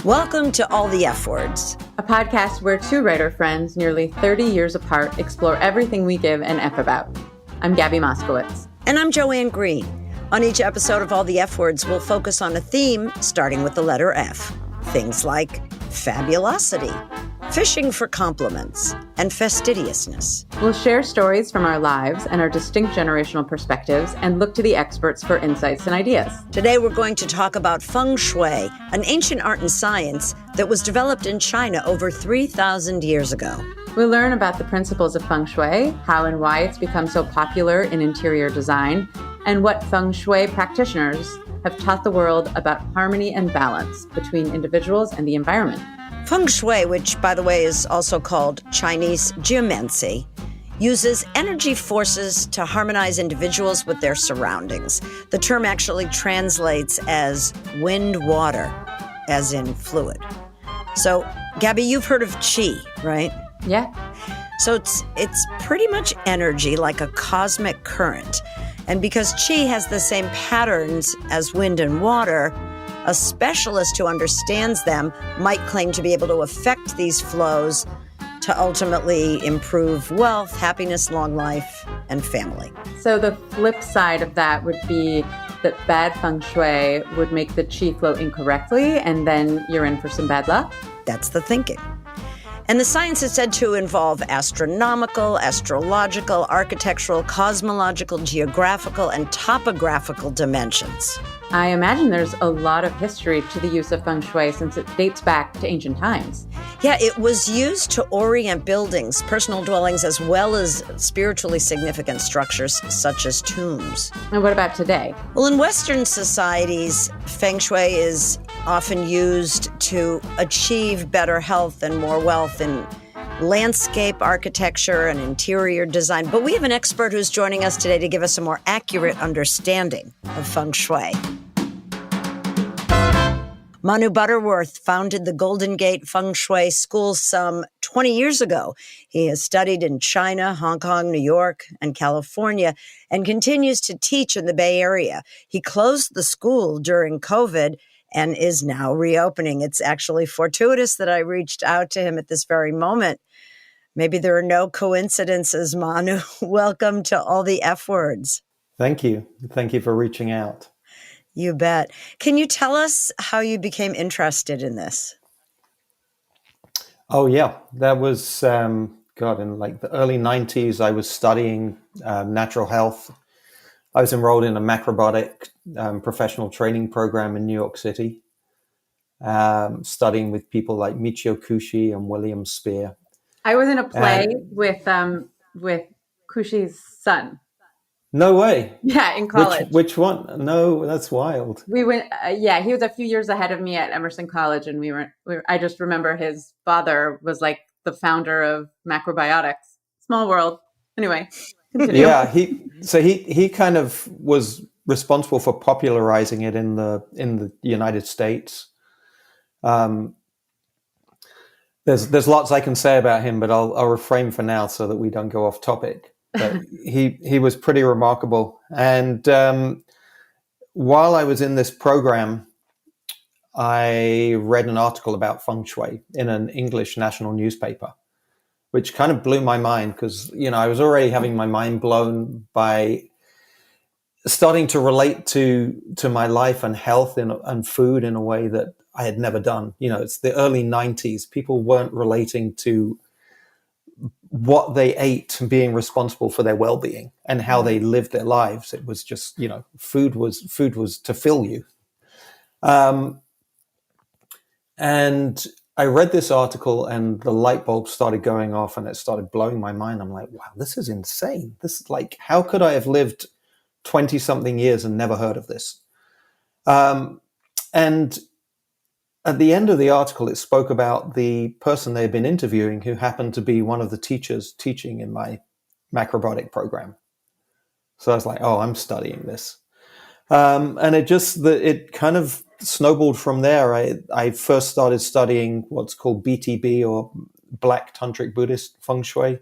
Welcome to All the F Words, a podcast where two writer friends, nearly 30 years apart, explore everything we give an F about. I'm Gabi Moskowitz. And I'm Joanne Green. On each episode of All the F Words, we'll focus on a theme starting with the letter F. Things like fabulosity, fishing for compliments, and fastidiousness. We'll share stories from our lives and our distinct generational perspectives and look to the experts for insights and ideas. Today we're going to talk about Feng Shui, an ancient art and science that was developed in China over 3,000 years ago. We'll learn about the principles of Feng Shui, how and why it's become so popular in interior design, and what Feng Shui practitioners have taught the world about harmony and balance between individuals and the environment. Feng Shui, which, by the way, is also called Chinese geomancy, uses energy forces to harmonize individuals with their surroundings. The term actually translates as wind-water, as in fluid. So, Gabi, you've heard of qi, right? Yeah. So it's pretty much energy, like a cosmic current. And because qi has the same patterns as wind and water, a specialist who understands them might claim to be able to affect these flows to ultimately improve wealth, happiness, long life, and family. So the flip side of that would be that bad Feng Shui would make the qi flow incorrectly, and then you're in for some bad luck? That's the thinking. And the science is said to involve astronomical, astrological, architectural, cosmological, geographical, and topographical dimensions. I imagine there's a lot of history to the use of Feng Shui since it dates back to ancient times. Yeah, it was used to orient buildings, personal dwellings, as well as spiritually significant structures such as tombs. And what about today? Well, in Western societies, Feng Shui is often used to achieve better health and more wealth in landscape architecture and interior design. But we have an expert who's joining us today to give us a more accurate understanding of Feng Shui. Manu Butterworth founded the Golden Gate Feng Shui School some 20 years ago. He has studied in China, Hong Kong, New York, and California, and continues to teach in the Bay Area. He closed the school during COVID and is now reopening. It's actually fortuitous that I reached out to him at this very moment. Maybe there are no coincidences, Manu. Welcome to All the F Words. Thank you. Thank you for reaching out. You bet. Can you tell us how you became interested in this? Oh, yeah. That was, in like the early 90s, I was studying natural health. I was enrolled in a macrobiotic professional training program in New York City, studying with people like Michio Kushi and William Spear. I was in a play with Kushi's son. No way. Yeah, in college. Which one? No, that's wild. We went. He was a few years ahead of me at Emerson College, and I just remember his father was like the founder of macrobiotics. Small world. Anyway, continue. Yeah, he kind of was responsible for popularizing it in the United States. There's lots I can say about him, but I'll refrain for now so that we don't go off topic. But he was pretty remarkable. And while I was in this program, I read an article about Feng Shui in an English national newspaper, which kind of blew my mind because, I was already having my mind blown by starting to relate to my life and health and food in a way that I had never done. It's the early 90s. People weren't relating to what they ate being responsible for their well-being and how they lived their lives. It was just, food was to fill you. And I read this article and the light bulb started going off and it started blowing my mind. I'm like, wow, this is insane. This is like, how could I have lived 20 something years and never heard of this? And at the end of the article, it spoke about the person they had been interviewing who happened to be one of the teachers teaching in my macrobiotic program. So I was like, oh, I'm studying this. And it kind of snowballed from there. I first started studying what's called BTB, or Black Tantric Buddhist Feng Shui,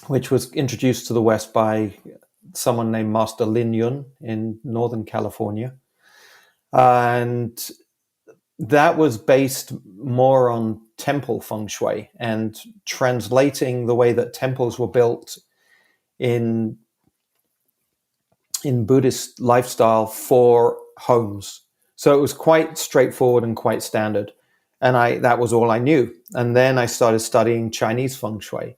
which was introduced to the West by someone named Master Lin Yun in Northern California. And that was based more on temple feng shui and translating the way that temples were built in Buddhist lifestyle for homes. So it was quite straightforward and quite standard. And that was all I knew. And then I started studying Chinese feng shui.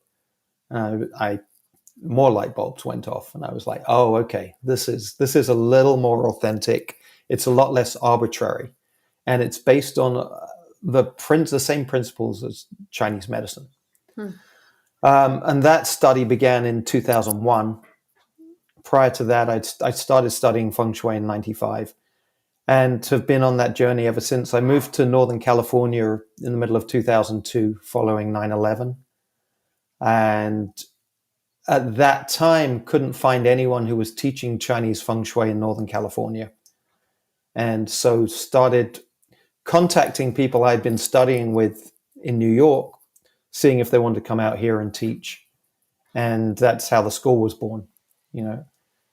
More light bulbs went off, and I was like, oh, okay, this is a little more authentic. It's a lot less arbitrary, and it's based on the same principles as Chinese medicine. And that study began in 2001. Prior to that, I started studying feng shui in 95 and have been on that journey ever since. I moved to Northern California in the middle of 2002 following 9/11. And at that time, couldn't find anyone who was teaching Chinese feng shui in Northern California. And so started contacting people I'd been studying with in New York, seeing if they wanted to come out here and teach. And that's how the school was born, you know.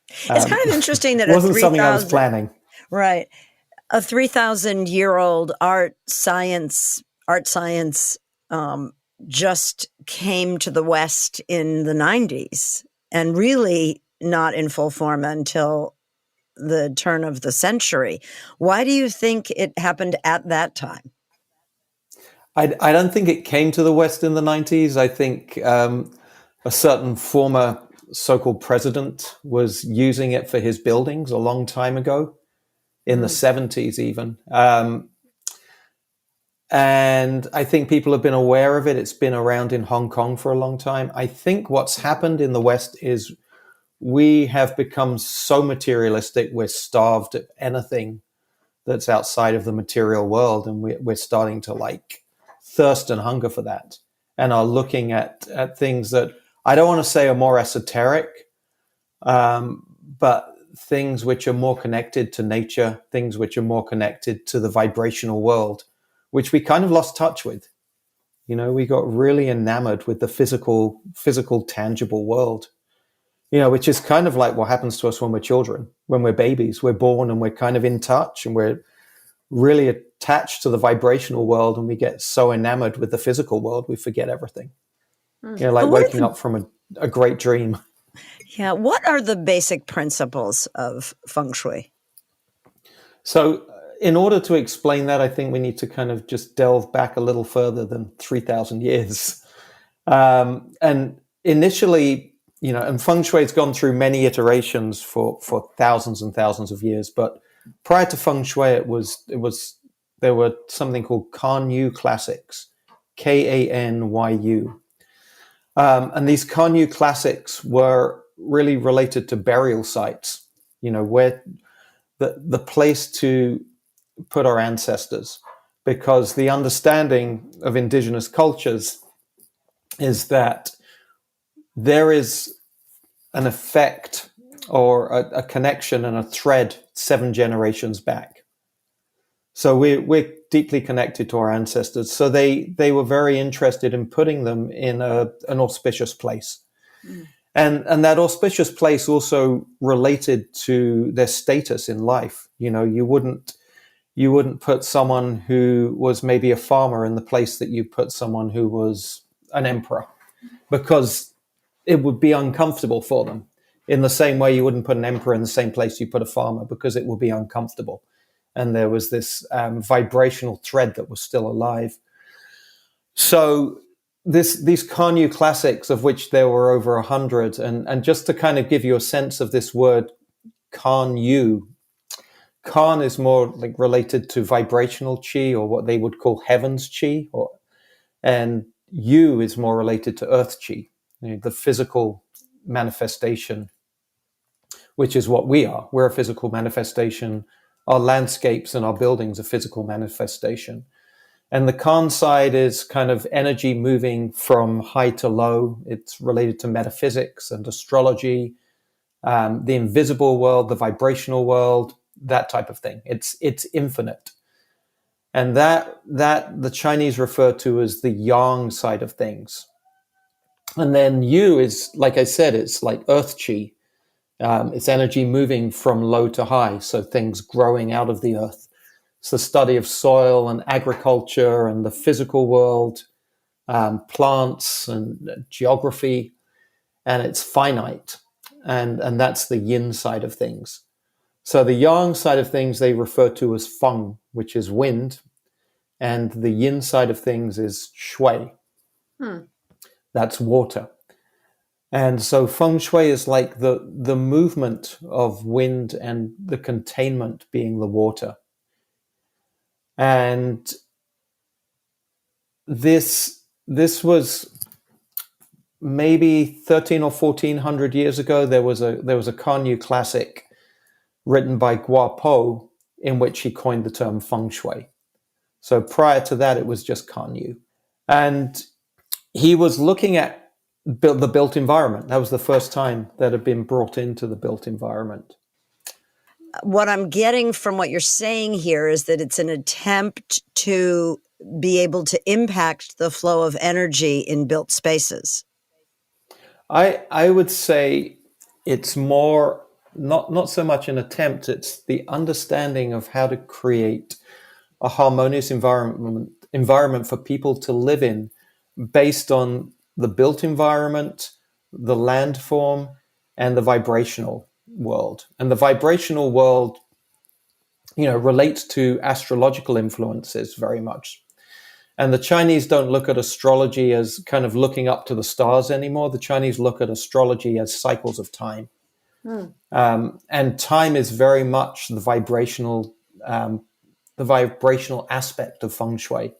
It's kind of interesting that it wasn't something I was planning. Right. A 3,000-year-old art science just came to the West in the 90s and really not in full form until the turn of the century. Why do you think it happened at that time? I don't think it came to the West in the 90s. I think a certain former so-called president was using it for his buildings a long time ago, in the 70s even. And I think people have been aware of it. It's been around in Hong Kong for a long time. I think what's happened in the West is we have become so materialistic. We're starved of anything that's outside of the material world. And we're starting to like thirst and hunger for that, and are looking at things that I don't want to say are more esoteric, but things which are more connected to nature, things which are more connected to the vibrational world, which we kind of lost touch with. You know, we got really enamored with the physical, tangible world, you know, which is kind of like what happens to us when we're children, when we're babies. We're born and we're kind of in touch and we're really attached to the vibrational world, and we get so enamored with the physical world, we forget everything. You know, like waking up from a great dream. Yeah. What are the basic principles of feng shui? So in order to explain that, I think we need to kind of just delve back a little further than 3,000 years. And initially, you know, and feng shui has gone through many iterations for thousands and thousands of years. But prior to feng shui, there were something called Kanyu classics, Kanyu. And these Kanyu classics were really related to burial sites, you know, where the place to put our ancestors, because the understanding of indigenous cultures is that there is an effect or a connection and a thread 7 generations back. So we're deeply connected to our ancestors. So they were very interested in putting them in an auspicious place. And that auspicious place also related to their status in life. You know, you wouldn't put someone who was maybe a farmer in the place that you put someone who was an emperor, because it would be uncomfortable for them. In the same way you wouldn't put an emperor in the same place you put a farmer, because it would be uncomfortable. And there was this vibrational thread that was still alive. So these Kanyu classics, of which there were over 100, and just to kind of give you a sense of this word Kanyu, Kan is more like related to vibrational chi, or what they would call heaven's chi, and Yu is more related to earth chi, you know, the physical manifestation, which is what we are. We're a physical manifestation. Our landscapes and our buildings are physical manifestation. And the Kan side is kind of energy moving from high to low. It's related to metaphysics and astrology, the invisible world, the vibrational world, that type of thing. It's infinite. And that the Chinese refer to as the yang side of things. And then Yu is, like I said, it's like earth chi. It's energy moving from low to high, so things growing out of the earth. It's the study of soil and agriculture and the physical world, plants and geography, and it's finite. And that's the yin side of things. So the yang side of things they refer to as feng, which is wind, and the yin side of things is shui. That's water. And so feng shui is like the movement of wind and the containment being the water. And this was maybe 13 or 1400 years ago. There was a Kanyu classic written by Guo in which he coined the term feng shui. So prior to that, it was just Kanyu. And he was looking at the built environment. That was the first time that had been brought into the built environment. What I'm getting from what you're saying here is that it's an attempt to be able to impact the flow of energy in built spaces. I would say it's more not so much an attempt, it's the understanding of how to create a harmonious environment for people to live in based on the built environment, the landform, and the vibrational world. And the vibrational world, relates to astrological influences very much. And the Chinese don't look at astrology as kind of looking up to the stars anymore. The Chinese look at astrology as cycles of time. And time is very much the vibrational aspect of feng shui.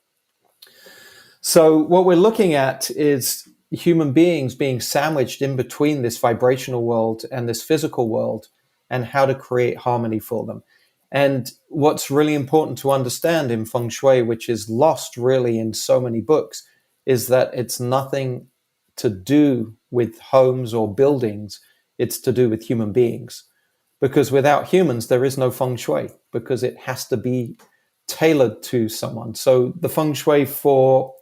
So what we're looking at is human beings being sandwiched in between this vibrational world and this physical world, and how to create harmony for them. And what's really important to understand in feng shui, which is lost really in so many books, is that it's nothing to do with homes or buildings. It's to do with human beings. Because without humans, there is no feng shui, because it has to be tailored to someone. So the feng shui for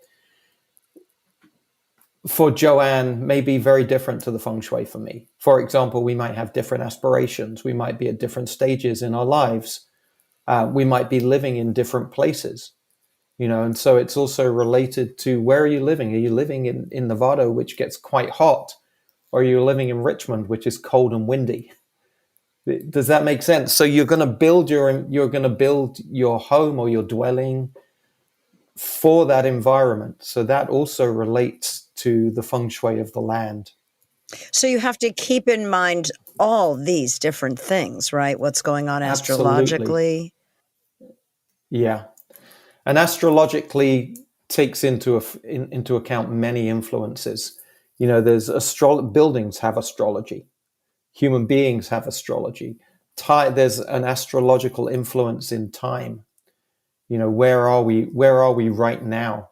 Joanne may be very different to the feng shui for me. For example, we might have different aspirations. We might be at different stages in our lives. We might be living in different places, and so it's also related to where are you living? Are you living in Nevada, which gets quite hot, or are you living in Richmond, which is cold and windy? Does that make sense? So you're going to build your home or your dwelling for that environment. So that also relates to the feng shui of the land. So you have to keep in mind all these different things, right? What's going on astrologically. Absolutely. Yeah. And astrologically takes into account many influences. There's buildings have astrology. Human beings have astrology. There's an astrological influence in time. Where are we right now?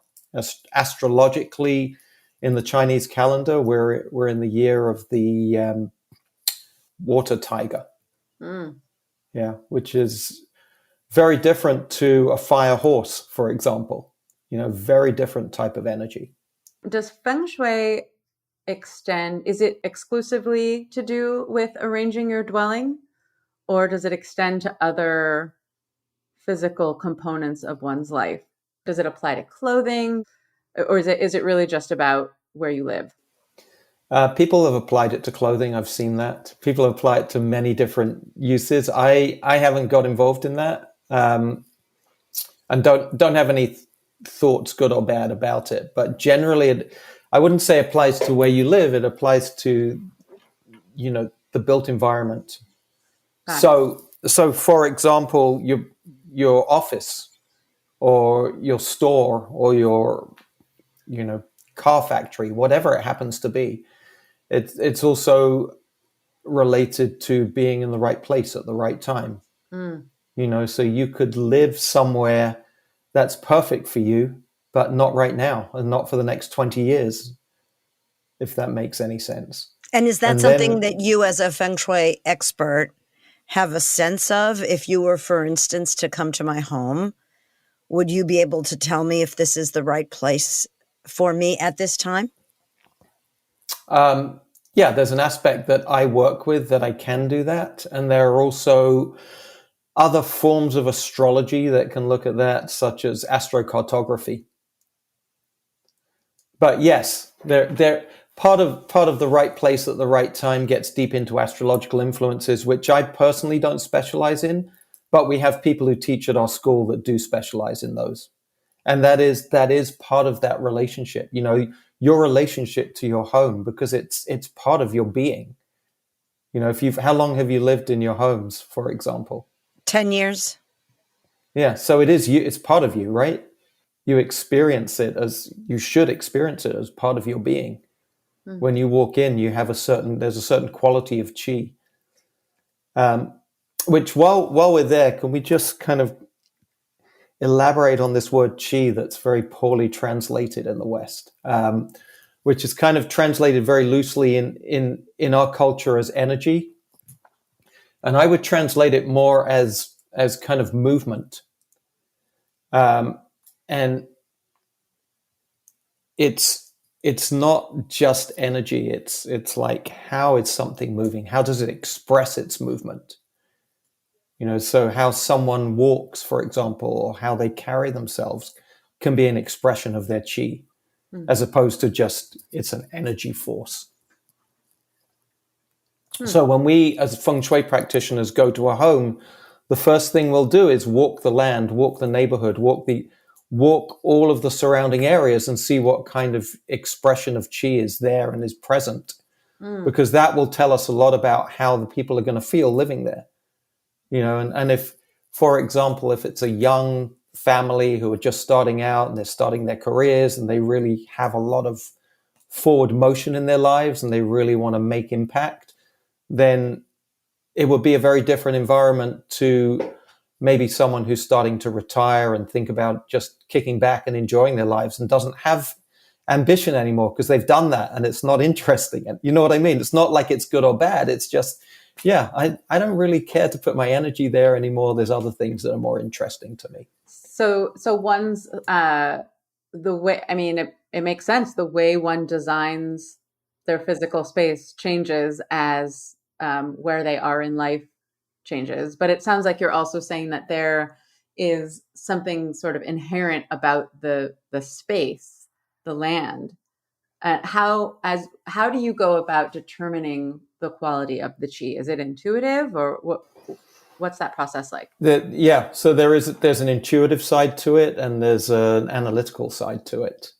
Astrologically, in the Chinese calendar, we're in the year of the water tiger. Yeah, which is very different to a fire horse, for example. Very different type of energy. Does feng shui is it exclusively to do with arranging your dwelling, or does it extend to other physical components of one's life? Does it apply to clothing, or is it really just about where you live? People have applied it to clothing. I've seen that. People have applied it to many different uses. I haven't got involved in that, and don't have any thoughts, good or bad, about it. But generally, I wouldn't say applies to where you live. It applies to, the built environment. So for example, your office or your store or your, car factory, whatever it happens to be, it's also related to being in the right place at the right time. So you could live somewhere that's perfect for you, but not right now and not for the next 20 years, if that makes any sense. And is that something that you as a feng shui expert have a sense of? If you were, for instance, to come to my home, would you be able to tell me if this is the right place for me at this time? Yeah, there's an aspect that I work with that I can do that. And there are also other forms of astrology that can look at that, such as astrocartography. But yes, they're part of the right place at the right time gets deep into astrological influences, which I personally don't specialize in, but we have people who teach at our school that do specialize in those. And that is part of that relationship, you know, your relationship to your home, because it's part of your being. You know, how long have you lived in your homes, for example? 10 years. Yeah. So it is you, it's part of you, right? You experience it you should experience it as part of your being. Mm. When you walk in, there's a certain quality of chi. Which while we're there, can we just kind of elaborate on this word chi that's very poorly translated in the West, which is kind of translated very loosely in our culture as energy. And I would translate it more as kind of movement. And it's not just energy. It's like, how is something moving? How does it express its movement? You know, so how someone walks, for example, or how they carry themselves can be an expression of their chi, as opposed to just it's an energy force. So when we, as Feng Shui practitioners, go to a home, the first thing we'll do is walk the land, walk the neighborhood, walk all of the surrounding areas and see what kind of expression of chi is there and is present, because that will tell us a lot about how the people are going to feel living there. You know, and if, for example, if it's a young family who are just starting out and they're starting their careers and they really have a lot of forward motion in their lives and they really want to make impact, then it would be a very different environment to maybe someone who's starting to retire and think about just kicking back and enjoying their lives and doesn't have ambition anymore because they've done that and it's not interesting. And you know what I mean? It's not like it's good or bad. It's just, yeah, I don't really care to put my energy there anymore. There's other things that are more interesting to me. So one's the way, I mean, it makes sense. The way one designs their physical space changes as where they are in life changes. But it sounds like you're also saying that there is something sort of inherent about the space, the land. How do you go about determining the quality of the chi? Is it intuitive, or what's that process like? So there's an intuitive side to it and there's an analytical side to it.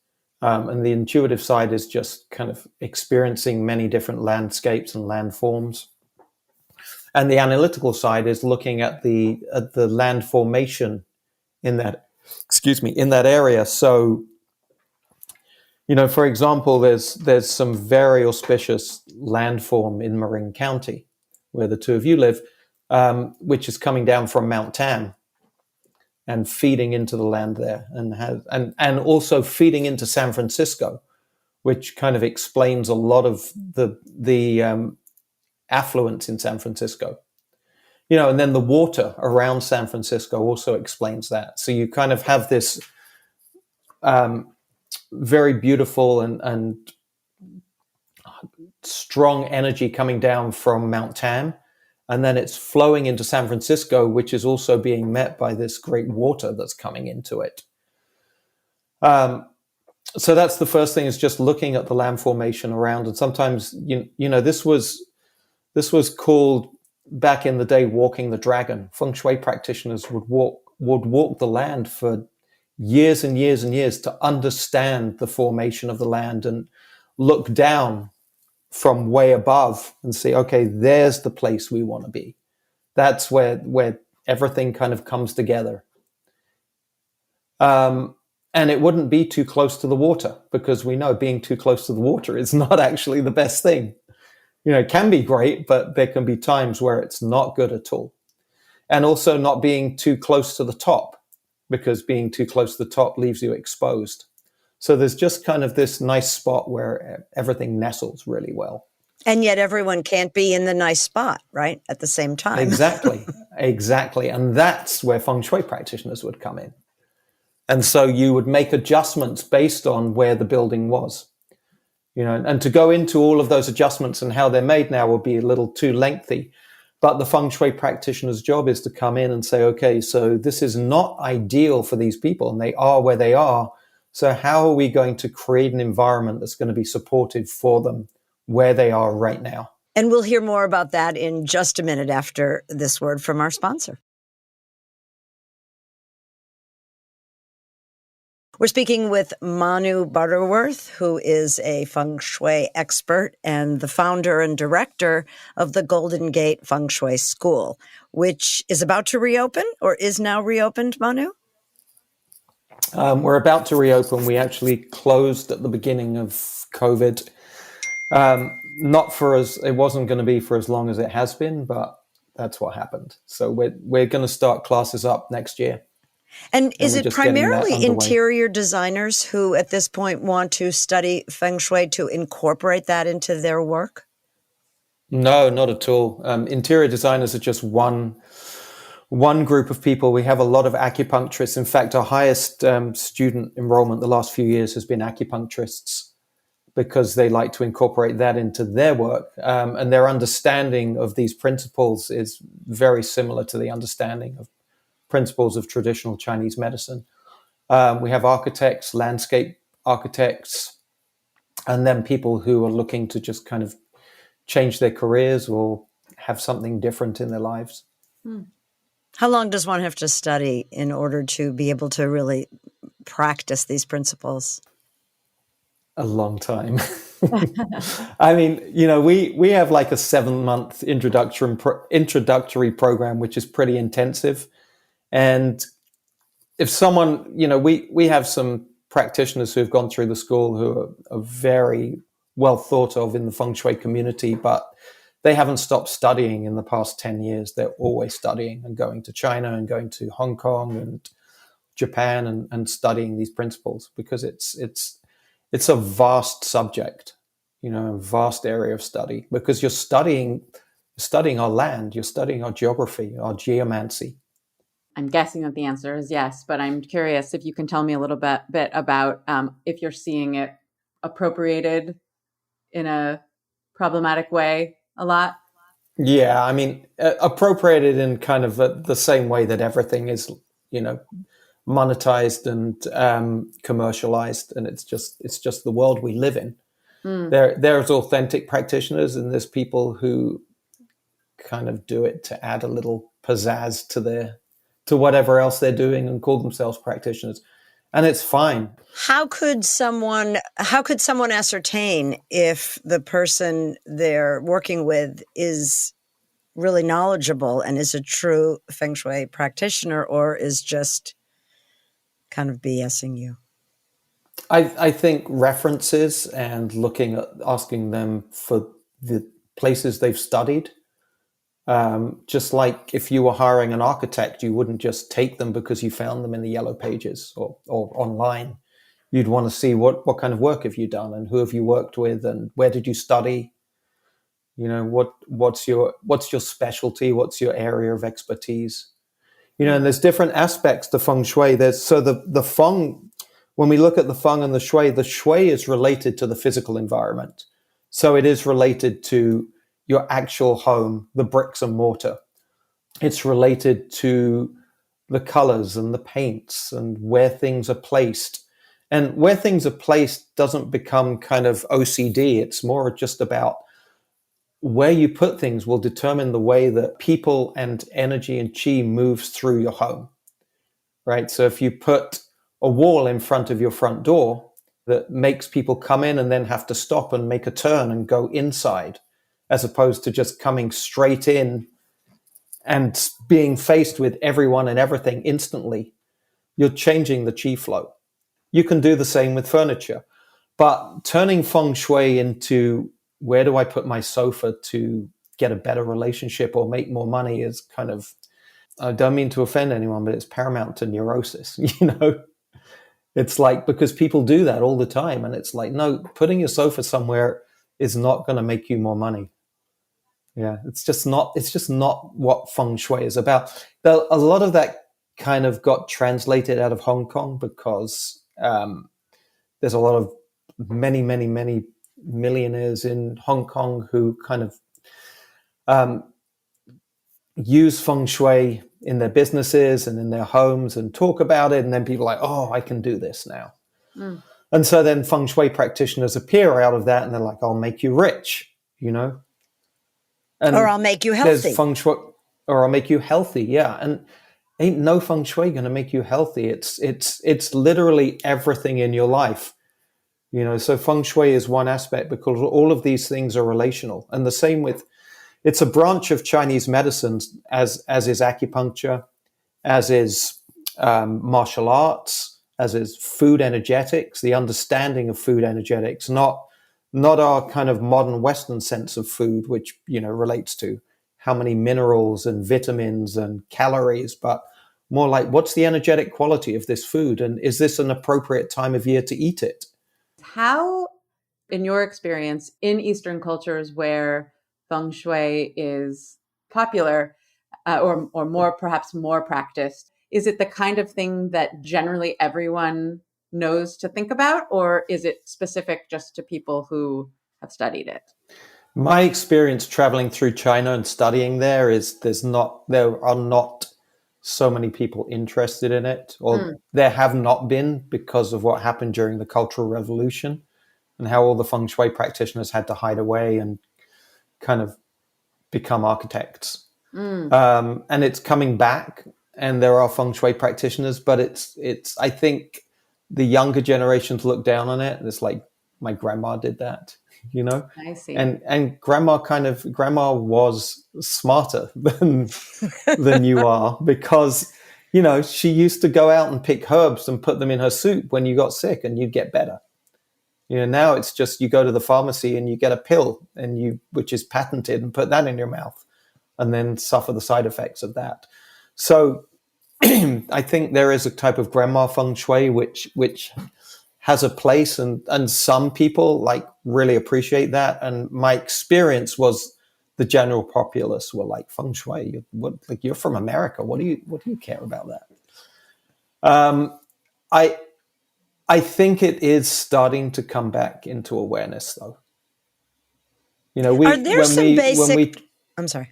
And the intuitive side is just kind of experiencing many different landscapes and landforms. And the analytical side is looking at the land formation in that area. So, you know, for example, there's some very auspicious landform in Marin County, where the two of you live, which is coming down from Mount Tam and feeding into the land there, and also feeding into San Francisco, which kind of explains a lot of the affluence in San Francisco. You know, and then the water around San Francisco also explains that. So you kind of have this very beautiful and strong energy coming down from Mount Tam, and then it's flowing into San Francisco, which is also being met by this great water that's coming into it. So that's the first thing, is just looking at the land formation around. And sometimes, you know, this was called back in the day walking the dragon. Feng Shui practitioners would walk the land for years and years and years to understand the formation of the land and look down from way above and see, okay, there's the place we want to be. That's where everything kind of comes together. And it wouldn't be too close to the water, because we know being too close to the water is not actually the best thing. You know, it can be great, but there can be times where it's not good at all. And also not being too close to the top, because being too close to the top leaves you exposed. So there's just kind of this nice spot where everything nestles really well. And yet everyone can't be in the nice spot, right? At the same time. Exactly. And that's where Feng Shui practitioners would come in. And so you would make adjustments based on where the building was. You know, and to go into all of those adjustments and how they're made now would be a little too lengthy. But the Feng Shui practitioner's job is to come in and say, okay, so this is not ideal for these people and they are where they are. So how are we going to create an environment that's going to be supportive for them where they are right now? And we'll hear more about that in just a minute after this word from our sponsor. We're speaking with Manu Butterworth, who is a Feng Shui expert and the founder and director of the Golden Gate Feng Shui School, which is about to reopen or is now reopened, Manu? We're about to reopen. We actually closed at the beginning of COVID. Not for as it wasn't going to be for as long as it has been, but that's what happened. So we're going to start classes up next year. And is we're it just getting that primarily underway. interior designers who at this point want to study Feng Shui to incorporate that into their work? No, not at all. Interior designers are just one group of people. We have a lot of acupuncturists. In fact, our highest student enrollment the last few years has been acupuncturists, because they like to incorporate that into their work. And their understanding of these principles is very similar to the understanding of principles of traditional Chinese medicine. We have architects, landscape architects, and then people who are looking to just kind of change their careers or have something different in their lives. How long does one have to study in order to be able to really practice these principles? A long time. I mean, we have like a 7-month introductory program, which is pretty intensive. And if someone, we have some practitioners who have gone through the school who are very well thought of in the Feng Shui community, but they haven't stopped studying in the past 10 years. They're always studying and going to China and going to Hong Kong and Japan and studying these principles, because it's a vast subject, a vast area of study, because you're studying our land, you're studying our geography, our geomancy. I'm guessing that the answer is yes, but I'm curious if you can tell me a little bit about if you're seeing it appropriated in a problematic way a lot. Yeah, I mean, appropriated in kind of the same way that everything is, monetized and commercialized, and it's just the world we live in. There's authentic practitioners, and there's people who kind of do it to add a little pizzazz to whatever else they're doing and call themselves practitioners, and it's fine. How could someone ascertain if the person they're working with is really knowledgeable and is a true Feng Shui practitioner, or is just kind of BSing you? I think references and asking them for the places they've studied. Just like if you were hiring an architect, you wouldn't just take them because you found them in the yellow pages or online. You'd want to see what kind of work have you done and who have you worked with and where did you study? What's your specialty? What's your area of expertise? And there's different aspects to Feng Shui. The Feng, when we look at the Feng and the Shui is related to the physical environment. So it is related to your actual home, the bricks and mortar. It's related to the colors and the paints and where things are placed. And where things are placed doesn't become kind of OCD. It's more just about where you put things will determine the way that people and energy and chi moves through your home, right? So if you put a wall in front of your front door that makes people come in and then have to stop and make a turn and go inside, as opposed to just coming straight in and being faced with everyone and everything instantly, you're changing the chi flow. You can do the same with furniture, but turning Feng Shui into where do I put my sofa to get a better relationship or make more money is kind of, I don't mean to offend anyone, but it's paramount to neurosis, It's like, because people do that all the time, and it's like, no, putting your sofa somewhere is not going to make you more money. Yeah, it's just not what Feng Shui is about. A lot of that kind of got translated out of Hong Kong because there's a lot of many millionaires in Hong Kong who kind of use feng shui in their businesses and in their homes and talk about it. And then people are like, oh, I can do this now. Mm. And so then feng shui practitioners appear out of that and they're like, I'll make you rich, And or I'll make you there's healthy. feng shui, or I'll make you healthy. Yeah. And ain't no feng shui going to make you healthy. It's literally everything in your life. So feng shui is one aspect because all of these things are relational. And the same with, it's a branch of Chinese medicine as is acupuncture, as is martial arts, as is food energetics, the understanding of food energetics, not our kind of modern Western sense of food, which, relates to how many minerals and vitamins and calories, but more like what's the energetic quality of this food? And is this an appropriate time of year to eat it? How, in your experience, in Eastern cultures where feng shui is popular or more, perhaps more practiced, is it the kind of thing that generally everyone knows to think about, or is it specific just to people who have studied it? My experience traveling through China and studying there is there are not so many people interested in it, or there have not been because of what happened during the Cultural Revolution and how all the feng shui practitioners had to hide away and kind of become architects. And it's coming back, and there are feng shui practitioners, but it's I think the younger generations look down on it. It's like my grandma did that, I see. and grandma was smarter than you are because she used to go out and pick herbs and put them in her soup when you got sick and you'd get better. Now it's just you go to the pharmacy and you get a pill which is patented and put that in your mouth and then suffer the side effects of that. So I think there is a type of grandma feng shui which has a place, and some people like really appreciate that. And my experience was the general populace were like, feng shui, you're from America. What do you care about that? I think it is starting to come back into awareness, though. Are there some basic? I'm sorry.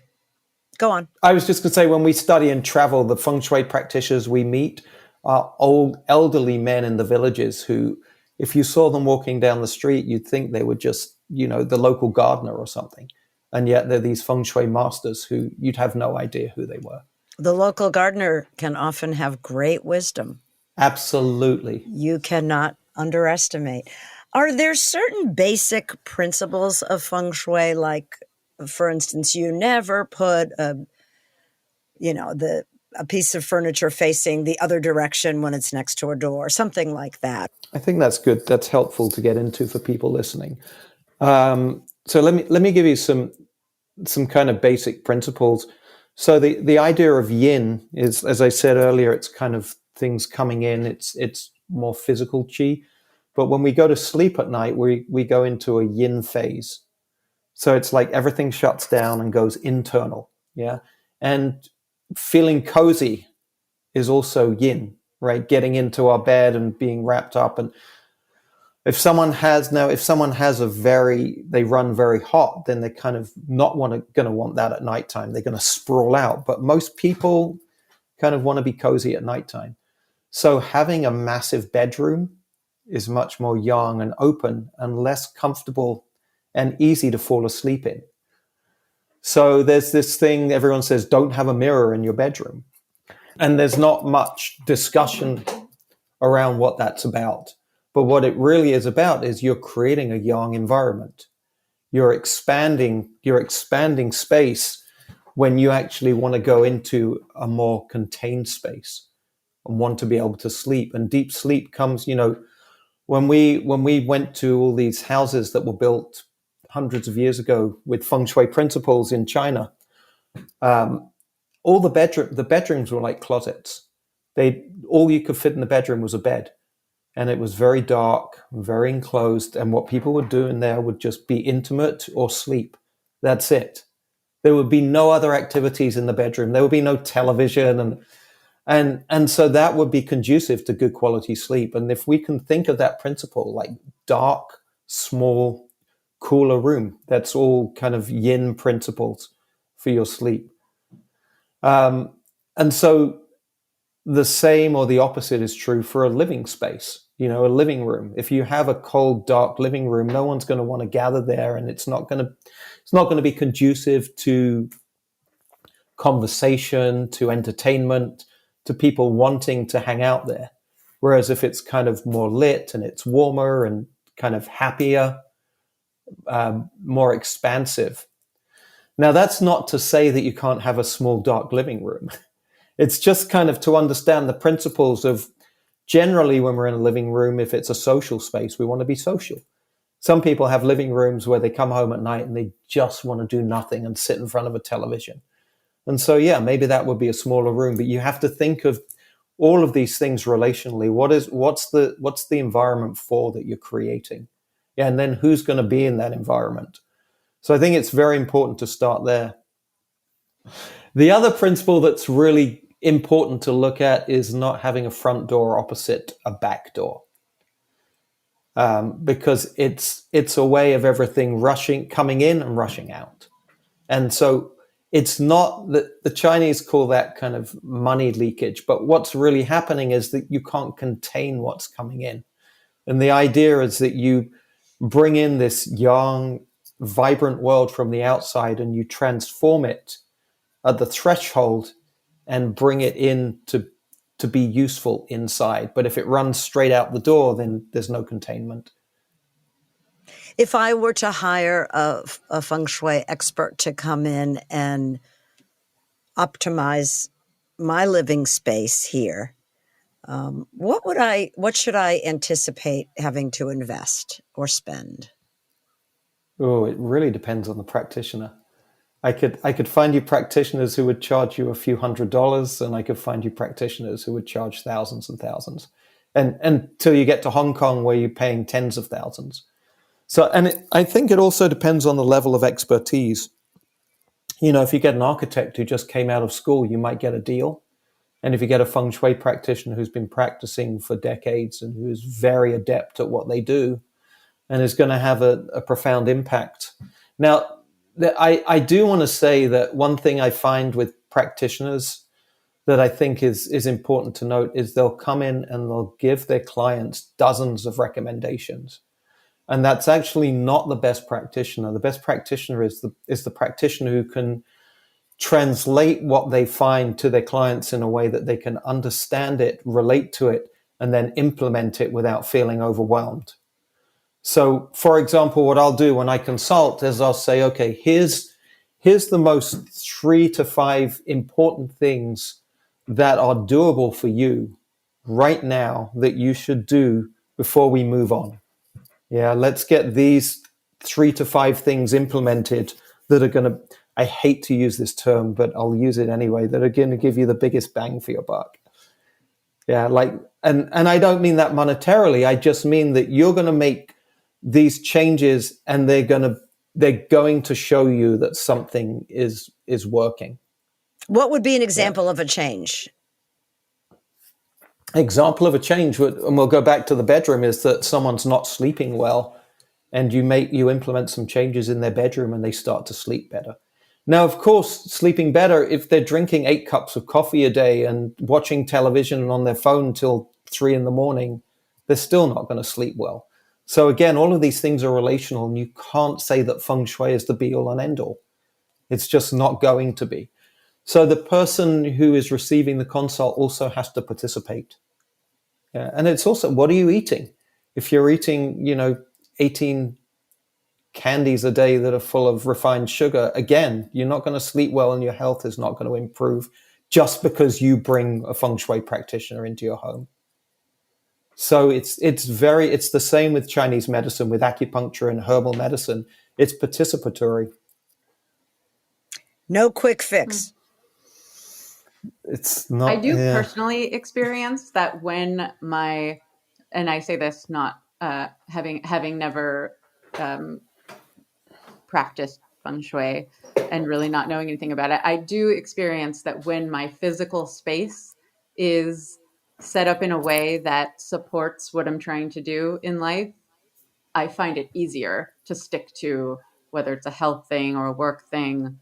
Go on. I was just going to say, when we study and travel, the feng shui practitioners we meet are old, elderly men in the villages who, if you saw them walking down the street, you'd think they were just, the local gardener or something. And yet they're these feng shui masters who you'd have no idea who they were. The local gardener can often have great wisdom. Absolutely. You cannot underestimate. Are there certain basic principles of feng shui, like, for instance, you never put a piece of furniture facing the other direction when it's next to a door, something like that? I think that's good. That's helpful to get into for people listening. So let me give you some kind of basic principles. So the idea of yin is, as I said earlier, it's kind of things coming in. It's more physical chi. But when we go to sleep at night, we go into a yin phase. So it's like everything shuts down and goes internal. Yeah. And feeling cozy is also yin, right? Getting into our bed and being wrapped up. And if someone has they run very hot, then they kind of going to want that at nighttime. They're going to sprawl out. But most people kind of want to be cozy at nighttime. So having a massive bedroom is much more yang and open and less comfortable and easy to fall asleep in. So there's this thing everyone says, don't have a mirror in your bedroom. And there's not much discussion around what that's about. But what it really is about is you're creating a yang environment. You're expanding space when you actually want to go into a more contained space and want to be able to sleep. And deep sleep comes, when we went to all these houses that were built hundreds of years ago with feng shui principles in China, all the bedrooms were like closets. All you could fit in the bedroom was a bed. And it was very dark, very enclosed. And what people would do in there would just be intimate or sleep. That's it. There would be no other activities in the bedroom. There would be no television. And so that would be conducive to good quality sleep. And if we can think of that principle, like dark, small, cooler room, that's all kind of yin principles for your sleep. And so the same or the opposite is true for a living space, a living room. If you have a cold, dark living room, no one's going to want to gather there, and it's not going to be conducive to conversation, to entertainment, to people wanting to hang out there. Whereas if it's kind of more lit and it's warmer and kind of happier, more expansive. Now, that's not to say that you can't have a small, dark living room. It's just kind of to understand the principles of, generally when we're in a living room, if it's a social space, we want to be social. Some people have living rooms where they come home at night and they just want to do nothing and sit in front of a television. And so, yeah, maybe that would be a smaller room, but you have to think of all of these things relationally. What's the environment for that you're creating? Yeah, and then who's going to be in that environment? So I think it's very important to start there. The other principle that's really important to look at is not having a front door opposite a back door. Because it's a way of everything coming in and rushing out. And so it's not that the Chinese call that kind of money leakage, but what's really happening is that you can't contain what's coming in. And the idea is that you bring in this young, vibrant world from the outside and you transform it at the threshold and bring it in to be useful inside. But if it runs straight out the door, then there's no containment. If I were to hire a Feng Shui expert to come in and optimize my living space here, what should I anticipate having to invest or spend? Oh, it really depends on the practitioner. I could find you practitioners who would charge you a few $100s, and I could find you practitioners who would charge thousands and thousands, and until you get to Hong Kong where you're paying tens of thousands. So, I think it also depends on the level of expertise. If you get an architect who just came out of school, you might get a deal. And if you get a Feng Shui practitioner who's been practicing for decades and who is very adept at what they do and is going to have a profound impact. Now, I do want to say that one thing I find with practitioners that I think is important to note is they'll come in and they'll give their clients dozens of recommendations. And that's actually not the best practitioner. The best practitioner is the practitioner who can translate what they find to their clients in a way that they can understand it, relate to it, and then implement it without feeling overwhelmed. So, for example, what I'll do when I consult is I'll say, okay, here's the most 3 to 5 important things that are doable for you right now that you should do before we move on. Yeah, let's get these 3 to 5 things implemented that are going to, I hate to use this term, but I'll use it anyway, that are going to give you the biggest bang for your buck. Yeah, and I don't mean that monetarily. I just mean that you're going to make these changes and they're going to show you that something is working. What would be an example of a change? Example of a change, and we'll go back to the bedroom, is that someone's not sleeping well and you implement some changes in their bedroom and they start to sleep better. Now, of course, sleeping better, if they're drinking 8 cups of coffee a day and watching television on their phone till 3 a.m, they're still not going to sleep well. So again, all of these things are relational, and you can't say that Feng Shui is the be-all and end-all. It's just not going to be. So the person who is receiving the consult also has to participate. Yeah. And it's also, what are you eating? If you're eating, 18 candies a day that are full of refined sugar, again, you're not going to sleep well and your health is not going to improve just because you bring a Feng Shui practitioner into your home. So it's the same with Chinese medicine, with acupuncture and herbal medicine. It's participatory. No quick fix. It's not. I do personally experience that when and I say this not having never practiced Feng Shui and really not knowing anything about it, I do experience that when my physical space is set up in a way that supports what I'm trying to do in life, I find it easier to stick to, whether it's a health thing or a work thing.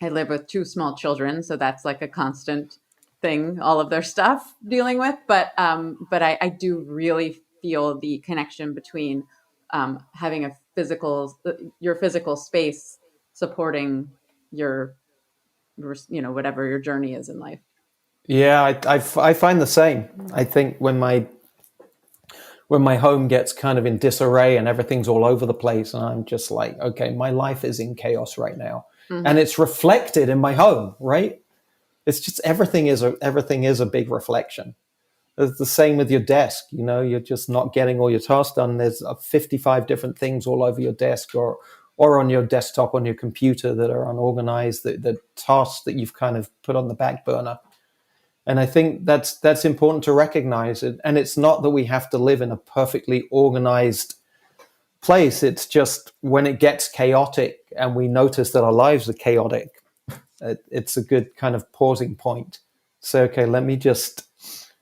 I live with 2 small children, so that's like a constant thing, all of their stuff dealing with. But I do really feel the connection between having your physical space supporting your whatever your journey is in life. Yeah, I find the same. I think when my home gets kind of in disarray and everything's all over the place, and I'm just like, okay, my life is in chaos right now, and it's reflected in my home, right? It's just everything is a big reflection. It's the same with your desk. You're just not getting all your tasks done. There's 55 different things all over your desk or on your desktop, on your computer, that are unorganized, the tasks that you've kind of put on the back burner. And I think that's important to recognize it. And it's not that we have to live in a perfectly organized place. It's just when it gets chaotic and we notice that our lives are chaotic, it's a good kind of pausing point. So, okay, let me just,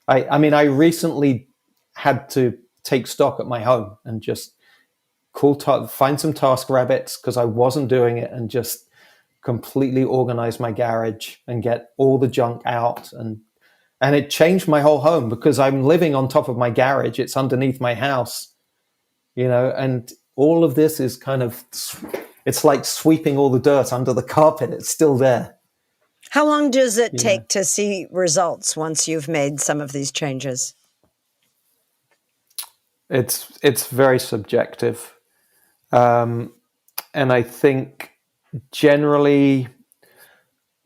I recently had to take stock at my home and just find some task rabbits because I wasn't doing it, and just completely organize my garage and get all the junk out. And it changed my whole home because I'm living on top of my garage. It's underneath my house, and all of this is kind of, it's like sweeping all the dirt under the carpet. It's still there. How long does it take to see results once you've made some of these changes? It's very subjective. And I think generally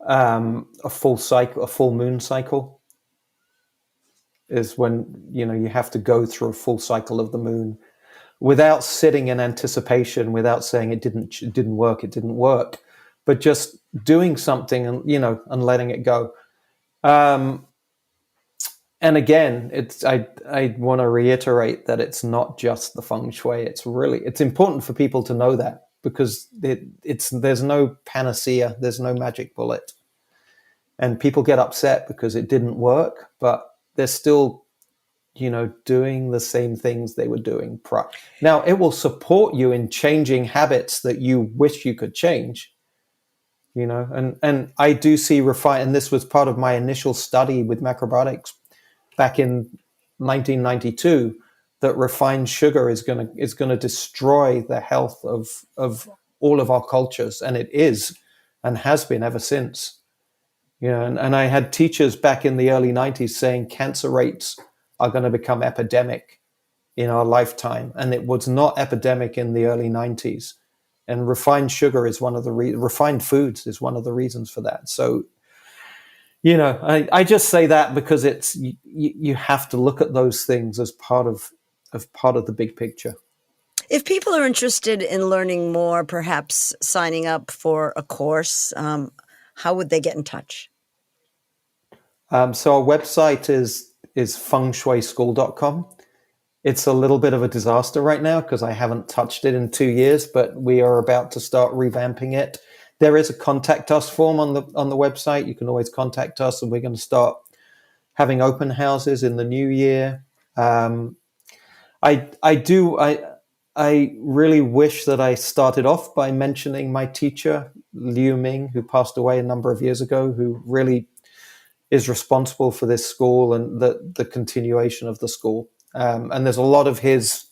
a full moon cycle is when, you have to go through a full cycle of the moon without sitting in anticipation, without saying it didn't work, but just doing something and, and letting it go. And again, I want to reiterate that it's not just the feng shui. It's important for people to know that, because there's no panacea, there's no magic bullet. And people get upset because it didn't work, but they're still, doing the same things they were doing prior. Now, it will support you in changing habits that you wish you could change, and I do see and this was part of my initial study with macrobiotics back in 1992, that refined sugar is going to destroy the health of all of our cultures, and it is, and has been ever since. And I had teachers back in the early 90s saying cancer rates are going to become epidemic in our lifetime, and it was not epidemic in the early 90s. And refined sugar is refined foods is one of the reasons for that. So, I just say that because it's you have to look at those things as part of the big picture. If people are interested in learning more, perhaps signing up for a course, how would they get in touch? So our website is fengshuischool.com. It's a little bit of a disaster right now because I haven't touched it in 2 years, but we are about to start revamping it. There is a contact us form on the website. You can always contact us, and we're going to start having open houses in the new year. I really wish that I started off by mentioning my teacher, Liu Ming, who passed away a number of years ago, who really is responsible for this school and the continuation of the school. And there's a lot of his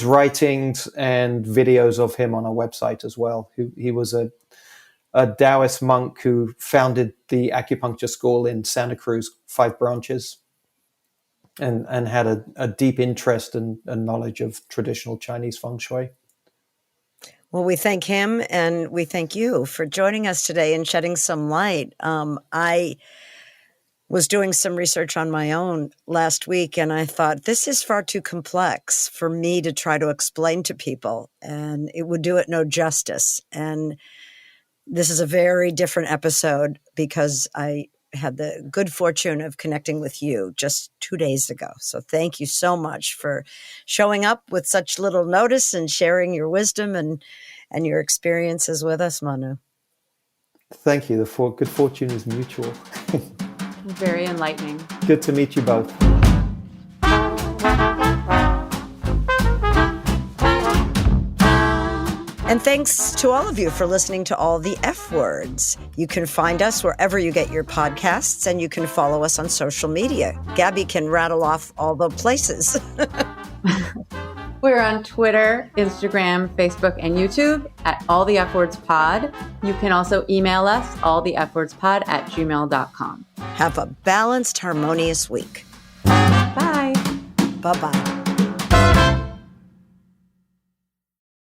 writings and videos of him on our website as well. He was a Taoist monk who founded the acupuncture school in Santa Cruz, 5 branches, and had a deep interest and knowledge of traditional Chinese feng shui. Well, we thank him, and we thank you for joining us today and shedding some light. I was doing some research on my own last week, and I thought, this is far too complex for me to try to explain to people, and it would do it no justice. And this is a very different episode because I had the good fortune of connecting with you just 2 days ago. So thank you so much for showing up with such little notice and sharing your wisdom and your experiences with us, Manu. Thank you. The good fortune is mutual. Very enlightening. Good to meet you both. And thanks to all of you for listening to All the F Words. You can find us wherever you get your podcasts, and you can follow us on social media. Gabi can rattle off all the places. We're on Twitter, Instagram, Facebook, and YouTube at allthefwordspod. You can also email us, allthefwordspod@gmail.com. Have a balanced, harmonious week. Bye. Bye-bye.